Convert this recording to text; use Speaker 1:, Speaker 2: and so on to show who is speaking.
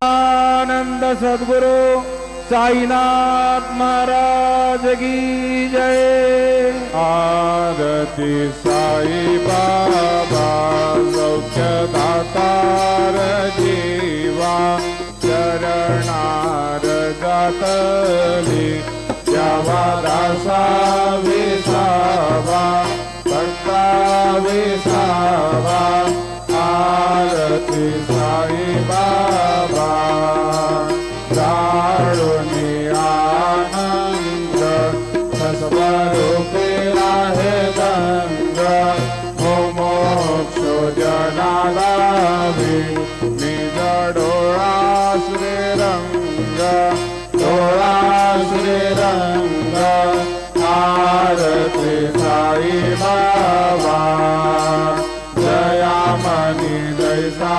Speaker 1: आनंद सद्गुरु साईनाथ महाराज की जय।
Speaker 2: आरती साई बाबा सौख्य दातार जीवा चरणार जातली द्यावा दासा विसावा भक्ता विसावा। आरती साई बाबा जाळूनी आनंद स्वरूपे आहे गंग हो मोक्ष जनालावी निज डोळा श्रीरंग डोळा श्रीरंग। आरती साई बाबा जया मनी जैसा